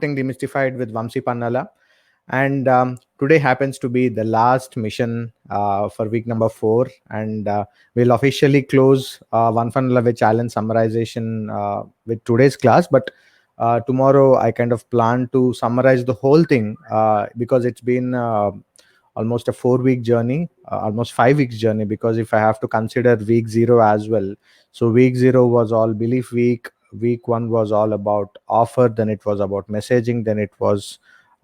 Demystified with Vamsi Pannala. And today happens to be the last mission for week number 4. And we'll officially close One Funnel Away Challenge summarization with today's class. But tomorrow, I kind of plan to summarize the whole thing because it's been almost a 4 week journey, almost 5 weeks journey. Because if I have to consider week 0 as well, so week 0 was all belief week. Week 1 was all about offer, then it was about messaging, then it was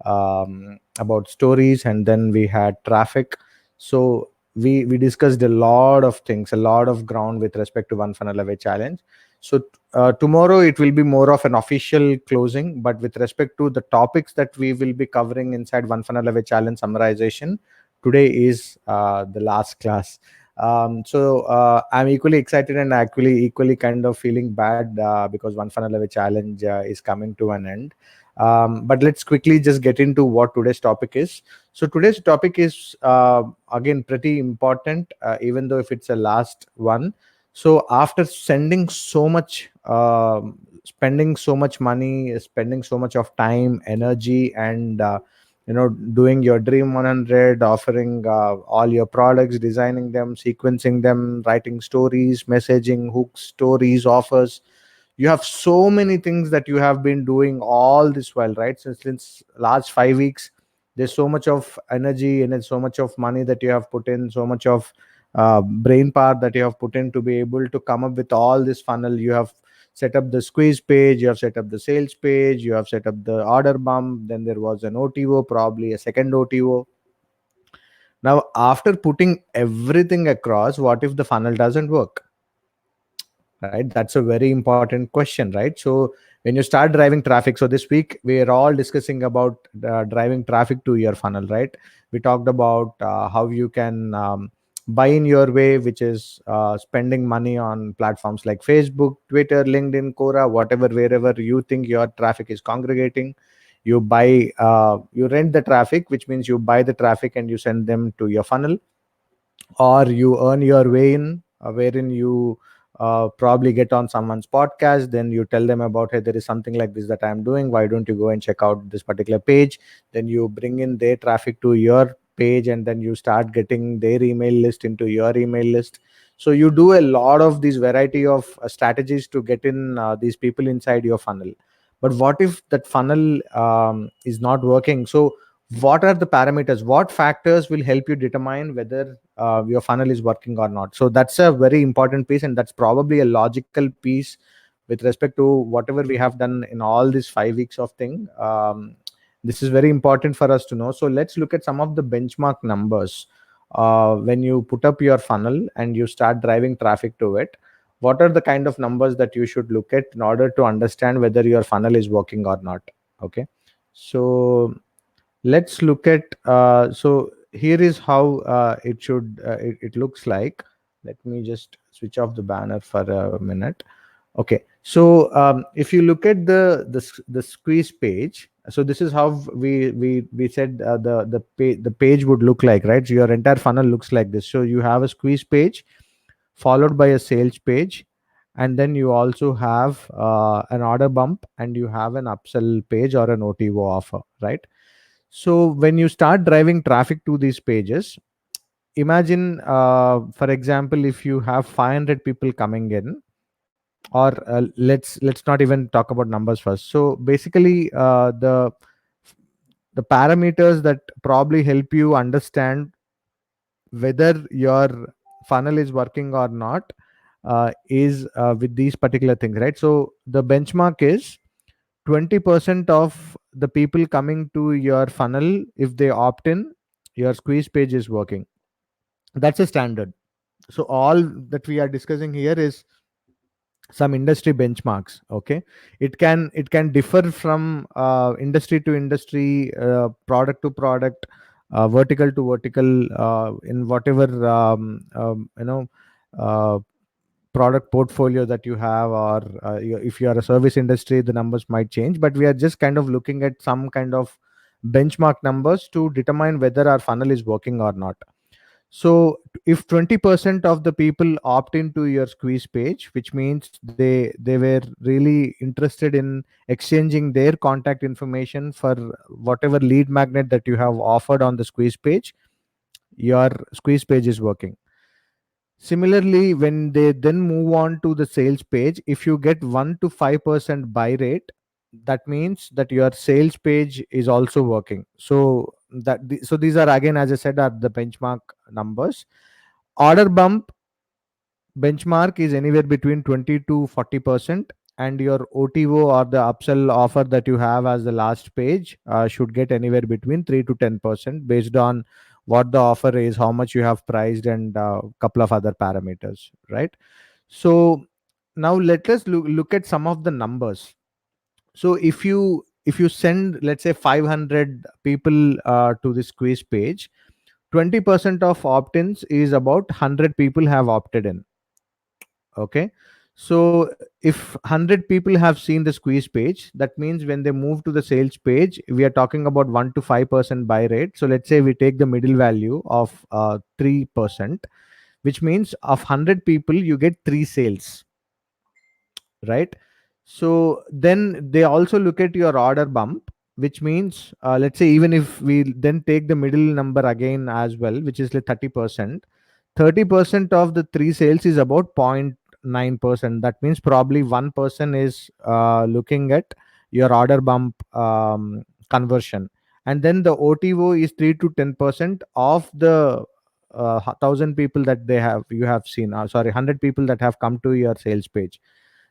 about stories, and then we had traffic. So we discussed a lot of things, a lot of ground with respect to One Funnel Away Challenge. So tomorrow it will be more of an official closing, but with respect to the topics that we will be covering inside One Funnel Away Challenge summarization, today is the last class. So I'm equally excited and actually equally kind of feeling bad because One Funnel Away Challenge is coming to an end. But let's quickly just get into what today's topic is. So today's topic is again pretty important, even though if it's a last one. So after sending so much, spending so much money, spending so much of time, energy, and doing your dream 100, offering all your products, designing them, sequencing them, writing stories, messaging, hooks, stories, offers. You have so many things that you have been doing all this while, right? Since last 5 weeks, there's so much of energy and it's so much of money that you have put in, so much of brain power that you have put in to be able to come up with all this funnel. You have set up the squeeze page, you have set up the sales page, you have set up the order bump, then there was an OTO, probably a second OTO. Now after putting everything across, what if the funnel doesn't work? Right, that's a very important question, right? So when you start driving traffic, so this week we are all discussing about driving traffic to your funnel, right? We talked about how you can buy in your way, which is spending money on platforms like Facebook, Twitter, LinkedIn, Quora, whatever, wherever you think your traffic is congregating. You buy, you rent the traffic, which means you buy the traffic and you send them to your funnel. Or you earn your way in, wherein you probably get on someone's podcast, then you tell them about, hey, there is something like this that I'm doing, why don't you go and check out this particular page? Then you bring in their traffic to your page, and then you start getting their email list into your email list. So you do a lot of these variety of strategies to get in these people inside your funnel. But what if that funnel is not working? So what are the parameters, what factors will help you determine whether your funnel is working or not? So that's a very important piece, and that's probably a logical piece with respect to whatever we have done in all these 5 weeks of thing. This is very important for us to know. So let's look at some of the benchmark numbers. When you put up your funnel and you start driving traffic to it, what are the kind of numbers that you should look at in order to understand whether your funnel is working or not? Okay, so let's look at so here is how it looks like. Let me just switch off the banner for a minute. Okay, so if you look at the squeeze page, so this is how we said the page would look like, right? So your entire funnel looks like this. So you have a squeeze page followed by a sales page, and then you also have an order bump, and you have an upsell page or an OTO offer, right? So when you start driving traffic to these pages, imagine, for example, if you have 500 people coming in, or let's not even talk about numbers first. So basically, the parameters that probably help you understand whether your funnel is working or not is with these particular things, right? So the benchmark is 20% of the people coming to your funnel, if they opt in, your squeeze page is working. That's a standard. So all that we are discussing here is some industry benchmarks. Okay, it can differ from industry to industry, product to product, vertical to vertical, in whatever uh, product portfolio that you have, or if you are a service industry, the numbers might change. But we are just kind of looking at some kind of benchmark numbers to determine whether our funnel is working or not. So if 20% of the people opt into your squeeze page, which means they were really interested in exchanging their contact information for whatever lead magnet that you have offered on the squeeze page, your squeeze page is working. Similarly, when they then move on to the sales page, if you get 1 to 5% buy rate, that means that your sales page is also working. So so these are, again, as I said, are the benchmark numbers. Order bump benchmark is anywhere between 20 to 40%, and your OTO or the upsell offer that you have as the last page should get anywhere between 3 to 10% based on what the offer is, how much you have priced, and a couple of other parameters, right? So now let us look at some of the numbers. So if you send, let's say, 500 people to this quiz page, 20% of opt-ins is about 100 people have opted in. Okay. So if 100 people have seen the squeeze page, that means when they move to the sales page, we are talking about 1 to 5% buy rate. So let's say we take the middle value of 3%, which means of 100 people you get 3 sales, right? So then they also look at your order bump, which means, let's say, even if we then take the middle number again as well, which is like 30%, 30% of the 3 sales is about 0.9%. That means probably one person is looking at your order bump conversion, and then the OTO is 3 to 10% of the 1,000 people that you have seen, sorry, 100 people that have come to your sales page.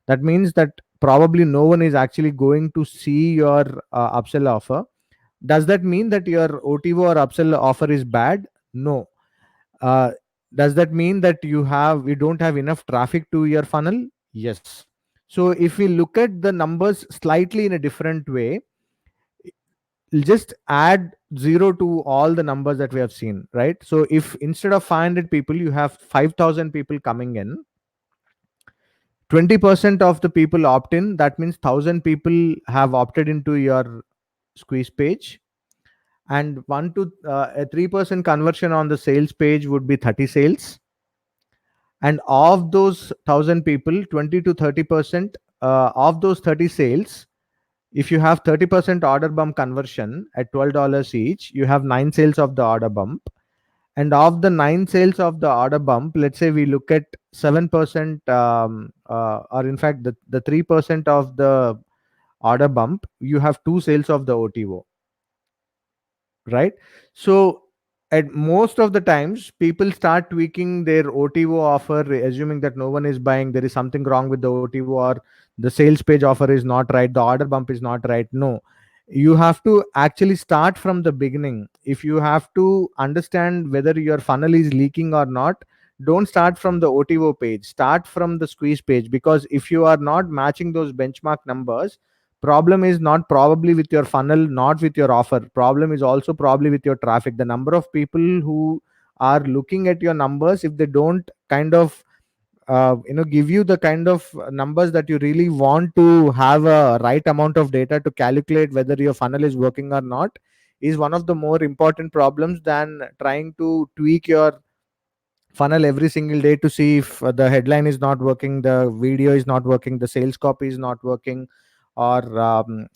That means that probably no one is actually going to see your upsell offer. Does that mean that your OTO or upsell offer is bad? No. uh, does that mean that you don't have enough traffic to your funnel? Yes. So if we look at the numbers slightly in a different way, just add 0 to all the numbers that we have seen, right? So if instead of 500 people you have 5,000 people coming in, 20% of the people opt in, that means 1,000 people have opted into your squeeze page, and 1 to a 3% conversion on the sales page would be 30 sales. And of those 1,000 people, 20 to 30% of those 30 sales, if you have 30% order bump conversion at $12 each, you have 9 sales of the order bump. And of the 9 sales of the order bump, let's say we look at 7%, or in fact the 3% of the order bump, you have 2 sales of the OTO, right? So at most of the times people start tweaking their OTO offer, assuming that no one is buying, there is something wrong with the OTO, or the sales page offer is not right, the order bump is not right. No, you have to actually start from the beginning. If you have to understand whether your funnel is leaking or not, don't start from the OTO page, start from the squeeze page, because if you are not matching those benchmark numbers, problem is not probably with your funnel, not with your offer. Problem is also probably with your traffic. The number of people who are looking at your numbers, if they don't kind of give you the kind of numbers that you really want to have a right amount of data to calculate whether your funnel is working or not, is one of the more important problems than trying to tweak your funnel every single day to see if the headline is not working, the video is not working, the sales copy is not working, or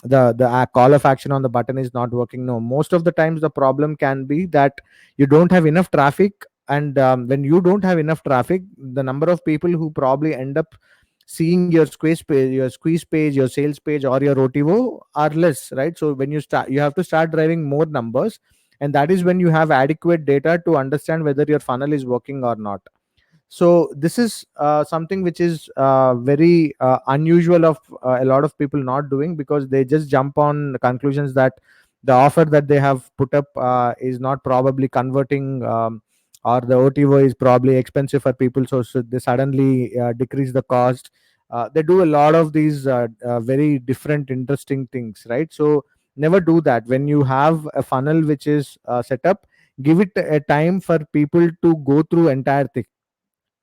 the call of action on the button is not working. No, most of the times the problem can be that you don't have enough traffic. And when you don't have enough traffic, the number of people who probably end up seeing your squeeze page, your sales page, or your OTO are less, right? So when you have to start driving more numbers, and that is when you have adequate data to understand whether your funnel is working or not. So this is something which is very unusual of a lot of people not doing, because they just jump on conclusions that the offer that they have put up is not probably converting, or the OTO is probably expensive for people, so they suddenly decrease the cost. They do a lot of these very different interesting things, right? So never do that. When you have a funnel which is set up, give it a time for people to go through entire thing.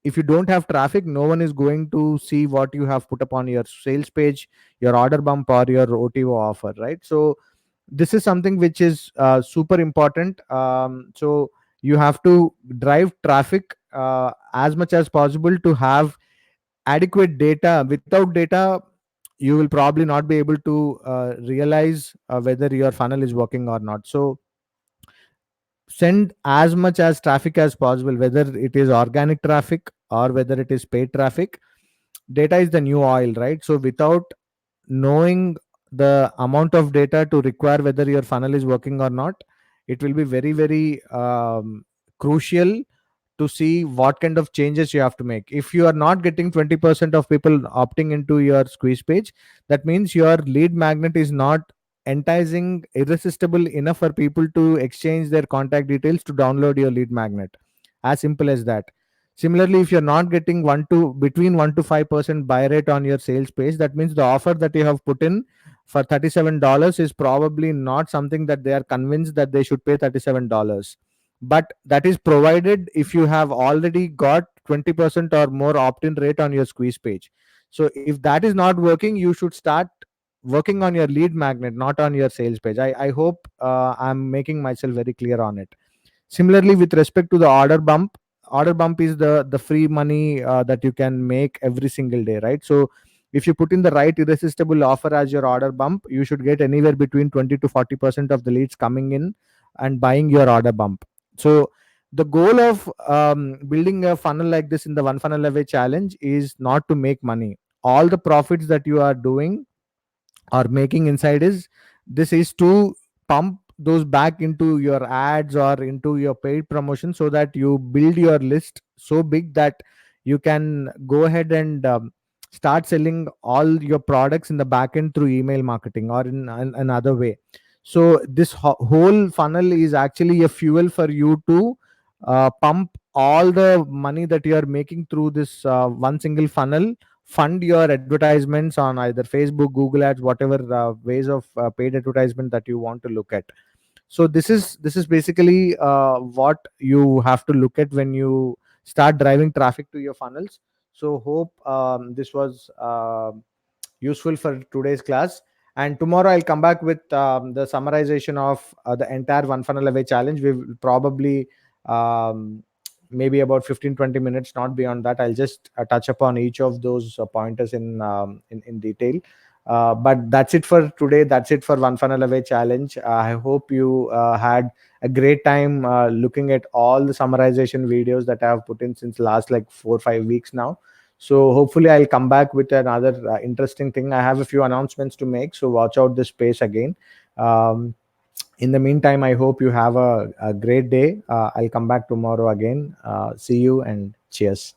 If you don't have traffic, no one is going to see what you have put up on your sales page, your order bump, or your OTO offer, right? So this is something which is super important. So you have to drive traffic as much as possible to have adequate data. Without data, you will probably not be able to realize whether your funnel is working or not. So send as much as traffic as possible, whether it is organic traffic or whether it is paid traffic. Data is the new oil, right? So without knowing the amount of data to require whether your funnel is working or not, it will be very very crucial to see what kind of changes you have to make. If you are not getting 20% of people opting into your squeeze page, that means your lead magnet is not enticing, irresistible enough for people to exchange their contact details to download your lead magnet. As simple as that. Similarly, if you're not getting between 1 to 5% buy rate on your sales page, that means the offer that you have put in for $37 is probably not something that they are convinced that they should pay $37. But that is provided if you have already got 20% or more opt-in rate on your squeeze page. So if that is not working, you should start working on your lead magnet, not on your sales page. I hope I'm making myself very clear on it. Similarly, with respect to the order bump is the free money that you can make every single day, right? So if you put in the right irresistible offer as your order bump, you should get anywhere between 20 to 40% of the leads coming in and buying your order bump. So the goal of building a funnel like this in the one funnel away challenge is not to make money. All the profits that you are doing or making inside is, this is to pump those back into your ads or into your paid promotion, so that you build your list so big that you can go ahead and start selling all your products in the back end through email marketing or in another way. So this whole funnel is actually a fuel for you to pump all the money that you are making through this one single funnel, fund your advertisements on either Facebook, Google Ads, whatever ways of paid advertisement that you want to look at. So this is basically what you have to look at when you start driving traffic to your funnels. So hope this was useful for today's class. And tomorrow I'll come back with the summarization of the entire one funnel away challenge. We will probably um, maybe about 15-20 minutes, not beyond that. I'll just touch upon each of those pointers in detail. But that's it for today. That's it for one funnel away challenge. I hope you had a great time looking at all the summarization videos that I have put in since last like 4 or 5 weeks now. So hopefully I'll come back with another interesting thing. I have a few announcements to make, so watch out this space again. um, in the meantime, I hope you have a great day. I'll come back tomorrow again. See you and cheers.